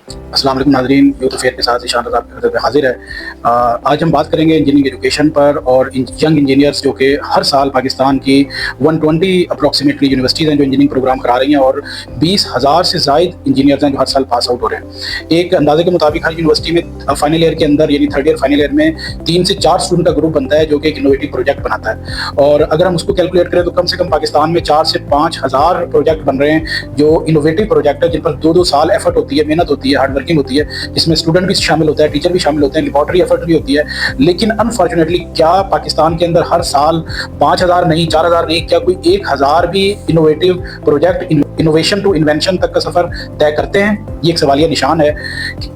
अस्सलाम वालेकुम नाज़रीन, यूथ अफेयर के साथ ईशान रज़ा आपकी खिदमत में हाजिर है। आज हम बात करेंगे इंजीनियरिंग एजुकेशन पर और यंग इंजीनियर्स जो कि हर साल पाकिस्तान की 120 अप्रॉक्सीमेटली यूनिवर्सिटीज़ हैं जो इंजीनियरिंग प्रोग्राम करा रही हैं और 20,000 से ज़ायद इंजीनियर्स हैं जो हर साल पास आउट हो रहे हैं। एक अंदाजे के मुताबिक हर यूनिवर्सिटी में फाइनल ईयर के अंदर यानी थर्ड ईयर फाइनल ईयर में 3 से 4 स्टूडेंट का ग्रुप बनता है जो कि एक इनोवेटिव प्रोजेक्ट बनाता है। और अगर हम उसको कैलकुलेट करें तो कम से कम पाकिस्तान में 4 से 5,000 प्रोजेक्ट बन रहे हैं जो इनोवेटिव प्रोजेक्ट है, जिन पर 2-2 साल एफर्ट होती है, मेहनत होती है, हार्ड वर्किंग होती है, जिसमें स्टूडेंट भी शामिल होता है, टीचर भी शामिल होते हैं, लेबॉर्टरी एफर्ट भी होती है। लेकिन अनफॉर्चुनेटली क्या पाकिस्तान के अंदर हर साल 5,000 नहीं, 4,000 नहीं, क्या कोई 1,000 भी innovative project innovation to invention तक का सफर तय करते हैं? ये एक सवालिया निशान है।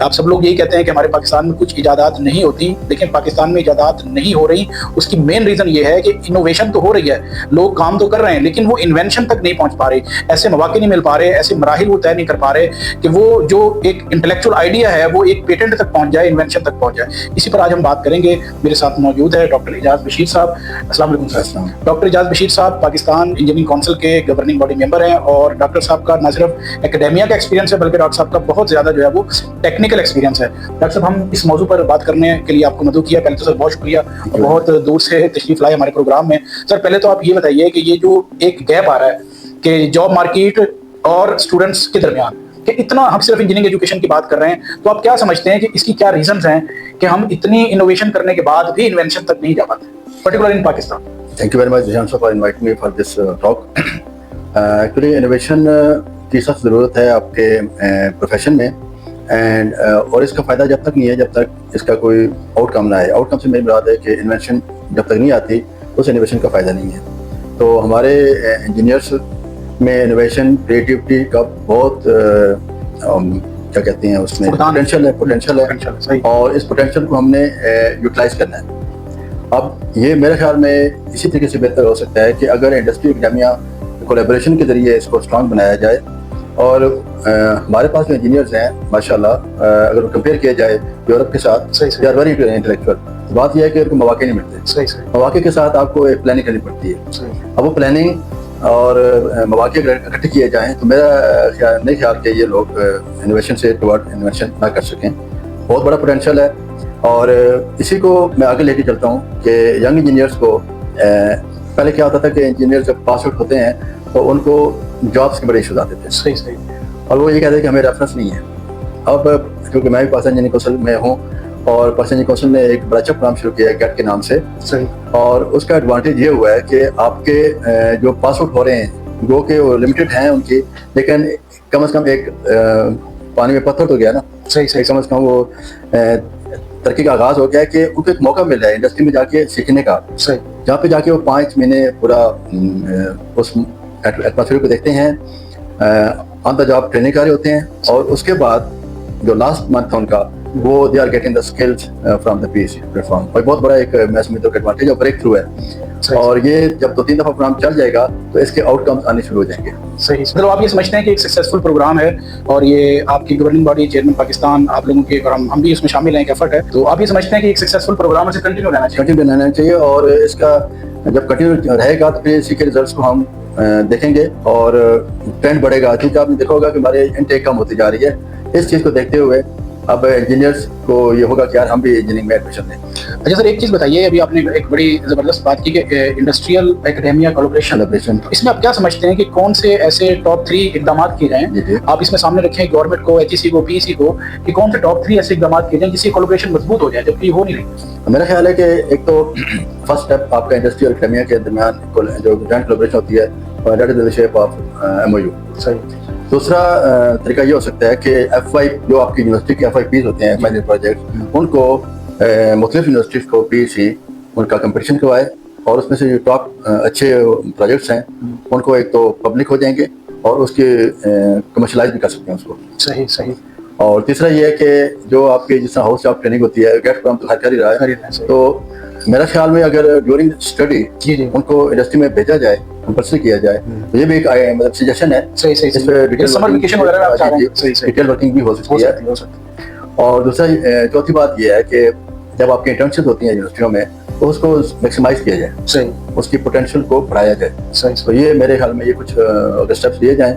आप सब लोग यही कहते हैं कि हमारे पाकिस्तान में कुछ इजादात नहीं होती, लेकिन पाकिस्तान में इजादात नहीं हो रही, उसकी मेन रीजन ये है कि इनोवेशन तो हो रही है, लोग काम तो कर रहे हैं, लेकिन वो इन्वेंशन तक नहीं पहुंच पा रहे, ऐसे मौके नहीं मिल पा रहे, ऐसे मराहिल वो तय नहीं कर पा रहे कि वो जो एक इंटेलेक्चुअल आइडिया है वो एक पेटेंट तक पहुंच जाए, इन्वेंशन तक पहुंच जाए। इसी पर आज हम बात करेंगे। मेरे साथ मौजूद है डॉक्टर इजाज बशीर साहब। अस्सलाम वालेकुम सर। डॉक्टर इजाज बशीर साहब पाकिस्तान इंजीनियरिंग काउंसिल के गवर्निंग बॉडी मेंबर हैं और डॉक्टर साहब का न सिर्फ एकेडेमिया का एक्सपीरियंस है बल्कि डॉक्टर साहब का बहुत ज्यादा जो है वो टेक्निकल एक्सपीरियंस है। डॉक्टर साहब, हम इस मौजू पर बात करने के लिए आपको मदद किया, पहले तो सर बहुत शुक्रिया, बहुत दूर से तशरीफ लाए हमारे प्रोग्राम में। सर पहले तो आप ये बताइए कि ये जो एक गैप आ रहा है कि जॉब मार्केट और स्टूडेंट्स के दरमियान, कि इतना हम सिर्फ इंजीनियरिंग एजुकेशन की बात कर रहे हैं, तो आप क्या समझते हैं कि इसकी क्या रीजंस हैं कि हम इतनी इनोवेशन करने के बाद भी इन्वेंशन तक नहीं जा पाते, particular in Pakistan? Thank you very much, Jihan, for inviting me for this talk. Actually, innovation की सख्त ज़रूरत है आपके प्रोफेशन में एंड और इसका फ़ायदा जब तक नहीं है जब तक इसका कोई आउटकम ना आए। आउटकम से मेरी मुराद है कि इन्वेंशन जब तक नहीं आती उस इनोवेशन का फ़ायदा नहीं है। तो हमारे इंजीनियर्स में इनोवेशन क्रिएटिविटी का बहुत क्या कहते हैं उसमें पोटेंशियल है और इस पोटेंशियल को हमने यूटिलाइज करना है। अब ये मेरे ख्याल में इसी तरीके से बेहतर हो सकता है कि अगर इंडस्ट्री एकेडेमिया कोलैबोरेशन के जरिए इसको स्ट्रॉन्ग बनाया जाए और हमारे पास जो इंजीनियर्स हैं माशाल्लाह, अगर कंपेयर किया जाए यूरोप के साथ, दे आर वेरी इंटेलेक्चुअल। बात यह है कि उनको मौके नहीं मिलते, मौके के साथ आपको एक प्लानिंग करनी पड़ती है। अब वो प्लानिंग और मौके इकट्ठे किए जाएँ तो मेरा नहीं ख्याल कि ये लोग इनोवेशन से टुवर्ड इन्वेंशन ना कर सकें। बहुत बड़ा पोटेंशियल है और इसी को मैं आगे लेके चलता हूँ कि यंग इंजीनियर्स को पहले क्या होता था कि इंजीनियर जब पास आउट होते हैं तो उनको जॉब्स के बड़े इशूज आते थे। सही। और वो ये कहते हैं कि हमें रेफरेंस नहीं है। अब क्योंकि मैं भी पाकिस्तान इंजीनियरिंग काउंसिल में हूँ और पाकिस्तान इंजीनियरिंग काउंसिल ने एक बड़ा अच्छा प्रोग्राम शुरू किया है गेट के नाम से। सही। और उसका एडवांटेज ये हुआ है कि आपके जो पास आउट हो रहे हैं वो के वो लिमिटेड हैं उनकी, लेकिन कम से कम एक पानी में पत्थर तो गया ना। सही। कम से कम वो तरक्की का आगाज हो गया कि उनको एक मौका मिल रहा है इंडस्ट्री में जाके सीखने का। सही। जहाँ पे जाके वो 5 महीने पूरा उस एटमॉस्फेयर को देखते हैं, ऑन द जॉब ट्रेनिंग कर रहे होते हैं और उसके बाद जो लास्ट मंथ है उनका वो they are getting the skills from the PhD platform. और बहुत बड़ा एक मैं समझता हूँ एडवांटेज और ब्रेक थ्रू है। और ये जब 2-3 दफा प्रोग्राम चल जाएगा तो इसके आउटकम्स आने शुरू हो जाएंगे। सही। मतलब आप ये समझते हैं कि एक सक्सेसफुल प्रोग्राम है और ये आपकी गवर्निंग बॉडी चेयरमैन पाकिस्तान आप लोगों के और हम भी इसमें शामिल हैं, एक एफर्ट है, तो आप ये समझते हैं कि एक सक्सेसफुल प्रोग्राम से कंटिन्यू रहना चाहिए और इसका जब कंटिन्यू रहेगा तो फिर इसी के रिजल्ट्स को हम देखेंगे और ट्रेंड बढ़ेगा। क्योंकि आपने देखा होगा कि हमारे इनटेक कम होती जा रही है। इस चीज़ को देखते हुए अब इंजीनियर्स को ये होगा कि यार हम भी इंजीनियरिंग में एडमिशन लें। अच्छा सर, एक चीज़ बताइए, अभी आपने एक बड़ी ज़बरदस्त बात की कि इंडस्ट्रियल एकेडेमिया कोलैबोरेशन, इसमें आप क्या समझते हैं कि कौन से ऐसे टॉप 3 इकदाम किए जाएं? आप इसमें सामने रखें गवर्नमेंट को, एचईसी को, पीईसी को, कि कौन से टॉप 3 ऐसे इकदाम किए जाएं जिससे कोलैबोरेशन मजबूत हो जाए, जबकि हो नहीं रही? मेरा ख्याल है कि एक तो फर्स्ट स्टेप आपका इंडस्ट्री और एकेडेमिया के दरमियान जो जॉइंट कोलैबोरेशन होती है that is in the shape of MOU. सही। दूसरा तरीका ये हो सकता है कि FY जो आपकी यूनिवर्सिटी के FYPs होते हैं, फाइनल प्रोजेक्ट, उनको मुख्तलिफ यूनिवर्सिटीज़ को PhD उनका कंपटीशन करवाए और उसमें से जो टॉप अच्छे प्रोजेक्ट्स हैं उनको एक तो पब्लिक हो जाएंगे और उसके कमर्शलाइज भी कर सकते हैं उसको। सही। और तीसरा ये है कि जो आपके जिस तरह हाउस जॉब ट्रेनिंग होती है, गेट प्रोग्राम तो हर कर ही रहा है, तो मेरा ख्याल में अगर ड्यूरिंग स्टडी उनको इंडस्ट्री में भेजा जाए, कंपल्सरी किया जाए, तो ये भी एक मतलब सजेशन है। सही। डिटेल वर्किंग भी हो सकती है। और दूसरा चौथी बात ये है कि जब आपकी इंटर्नशिप होती है यूनिवर्सिटियों में तो उसको मैक्सिमाइज किया जाए। सही। उसकी पोटेंशियल को बढ़ाया जाए। सही। तो ये मेरे ख्याल में ये कुछ अगर स्टेप्स लिए जाएं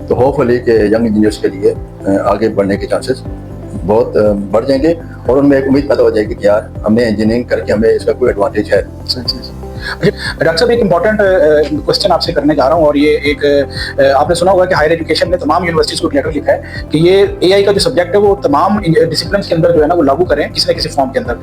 तो होपफुली कि यंग इंजीनियर्स के लिए आगे बढ़ने के चांसेस बहुत बढ़ जाएंगे और उनमें एक उम्मीद पैदा हो जाएगी कि यार हमें इंजीनियरिंग करके हमें इसका कोई एडवांटेज है। डॉक्टर साहब एक इम्पॉर्टेंट क्वेश्चन आपसे करने जा रहा हूँ और ये एक आपने सुना होगा कि हायर एजुकेशन ने तमाम यूनिवर्सिटीज को लेटर लिखा है कि ये एआई का जो सब्जेक्ट है वो तमाम डिसिप्लिन के अंदर जो है ना वो लागू करें किसी न किसी फॉर्म के अंदर।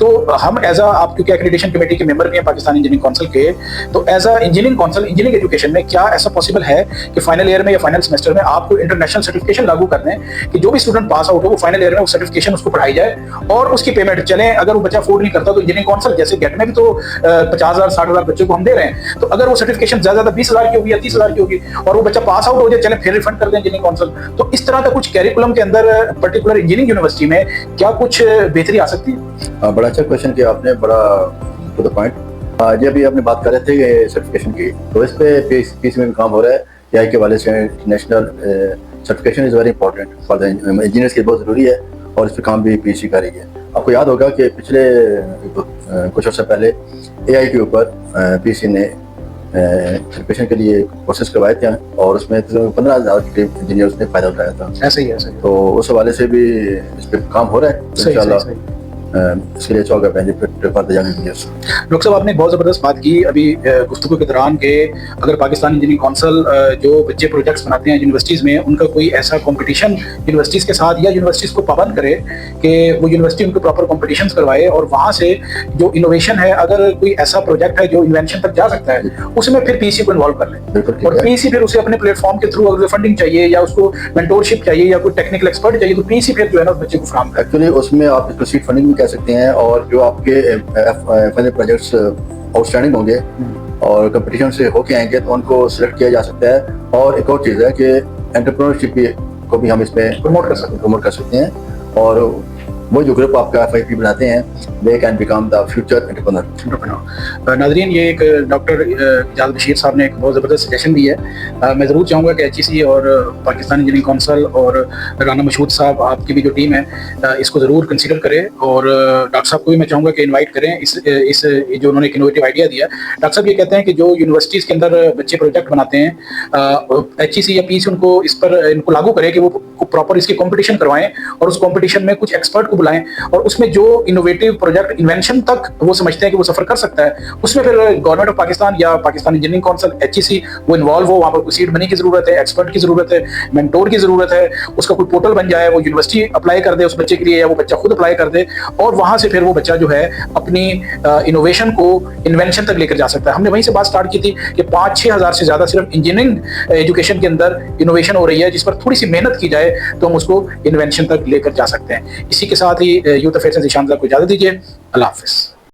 तो हम एज आप क्योंकि एक्रेडिटेशन कमेटी के मेंबर भी हैं पाकिस्तान इंजीनियरिंग काउंसिल के, तो as a engineering council engineering education में क्या ऐसा पॉसिबल है कि फाइनल ईयर में या फाइनल सेमेस्टर में आपको इंटरनेशनल सर्टिफिकेशन लागू कर दें कि जो भी स्टूडेंट पास आउट हो वो फाइनल ईयर में वो सर्टिफिकेशन उसको पढ़ाई जाए और उसकी पेमेंट चले। अगर वो बच्चा अफोर्ड नहीं करता तो इंजीनियरिंग काउंसिल जैसे गेट में भी तो 50,000 60,000 बच्चों को हम दे रहे हैं, तो अगर वो सर्टिफिकेशन ज्यादा 20,000 की होगी या 30,000 की होगी और वो बच्चा पास आउट हो जाए चले फिर रिफंड कर दें इंजीनियरिंग काउंसिल। तो इस तरह का कुछ कैरिकुलम के अंदर पर्टिकुलर इंजीनियरिंग यूनिवर्सिटी में क्या कुछ बेहतरी आ सकती है? बड़ा अच्छा क्वेश्चन किया आपने, बड़ा टू द पॉइंट। ये अभी आपने बात कर रहे थे सर्टिफिकेशन की, तो इस पे पीसी में भी काम हो रहा है। एआई के वाले से national certification is very important for the engineers के, बहुत जरूरी है और इस पर काम भी पीसी कर रही है। आपको याद होगा कि पिछले कुछ अर्से पहले एआई के ऊपर पीसी ने सर्टिफिकेशन के लिए कोर्सेज करवाए थे और उसमें 15,000 के इंजीनियर्स ने फायदा उठाया था। ऐसे ही है। तो उस हवाले से भी इस पर काम हो रहा है इंशाल्लाह। इसके लिए चौका benefit for the young engineers. Doctor साहब आपने बहुत ज़बरदस्त बात की अभी गुफ्तगू के दौरान के अगर पाकिस्तान इंजीनियरिंग काउंसिल जो बच्चे प्रोजेक्ट्स बनाते हैं यूनिवर्सिटीज़ में उनका कोई ऐसा कंपटीशन यूनिवर्सिटीज़ के साथ या यूनिवर्सिटीज़ को पाबंद करे कि वो यूनिवर्सिटी उनको प्रॉपर कॉम्पिटिशन्स करवाए और वहाँ से जो इनोवेशन है अगर कोई ऐसा प्रोजेक्ट है जो इन्वेंशन तक जा सकता है उसमें फिर पीसी को इन्वॉल्व कर ले और पीसी फिर उसे अपने प्लेटफॉर्म के थ्रू अगर फंडिंग चाहिए या उसको मेंटोरशिप चाहिए या कोई टेक्निकल एक्सपर्ट चाहिए तो पीसी फिर जो है ना उस बच्चे को फ्राहम करे। एक्चुअली उसमें आप इसको सीड फंडिंग भी कह सकते हैं और जो आपके फाइनल प्रोजेक्ट्स आउटस्टैंडिंग होंगे और कंपटीशन से होके आएंगे तो उनको सिलेक्ट किया जा सकता है। और एक और चीज़ है कि एंटरप्रेन्योरशिप को भी हम इसमें प्रमोट कर सकते हैं और वो जो ग्रुप आपका एफआईपी बनाते हैं they can become the future entrepreneur. नाज़रीन ये एक डॉक्टर इजाज़ बशीर साहब ने एक बहुत ज़बरदस्त सजेशन दी है। मैं ज़रूर चाहूँगा कि एचईसी और पाकिस्तान इंजीनियरिंग काउंसिल और राना मशहूद साहब आपकी भी जो टीम है इसको ज़रूर कंसीडर करें और डॉक्टर साहब को भी मैं चाहूँगा कि इन्वाइट करें इस जो उन्होंने एक इनोवेटिव आइडिया दिया। डॉक्टर साहब ये कहते हैं कि जो यूनिवर्सिटीज़ के अंदर बच्चे प्रोजेक्ट बनाते हैं एचईसी या पीसी इनको लागू करे कि वो प्रॉपर इसकी कॉम्पिटिशन करवाएं और उस कॉम्पिटिशन में कुछ एक्सपर्ट को बुलाएं और उसमें जो इनोवेटिव प्रोजेक्ट इन्वेंशन तक वो समझते हैं कि वो सफर कर सकता है उसमें फिर गवर्नमेंट ऑफ पाकिस्तान या पाकिस्तान इंजीनियरिंग काउंसिल एचईसी वो इन्वॉल्व हो। वहाँ पर सीट मनी की जरूरत है, एक्सपर्ट की जरूरत है, मेंटोर की जरूरत है, उसका कोई पोर्टल बन जाए, वो यूनिवर्सिटी अप्लाई कर दे उस बच्चे के लिए या वो बच्चा खुद अप्लाई कर दे और वहाँ से फिर वो बच्चा जो है अपनी इनोवेशन को इन्वेंशन तक लेकर जा सकता है। हमने वहीं से बात स्टार्ट की थी कि 5-6 हज़ार से ज्यादा सिर्फ इंजीनियरिंग एजुकेशन के अंदर इनोवेशन हो रही है जिस पर थोड़ी सी मेहनत की जाए तो हम उसको इन्वेंशन तक लेकर जा सकते हैं। इसी के साथ ही यूथ अफेयर्स से ईशान साहब को इजाजत दीजिए। अल्लाह हाफिज़।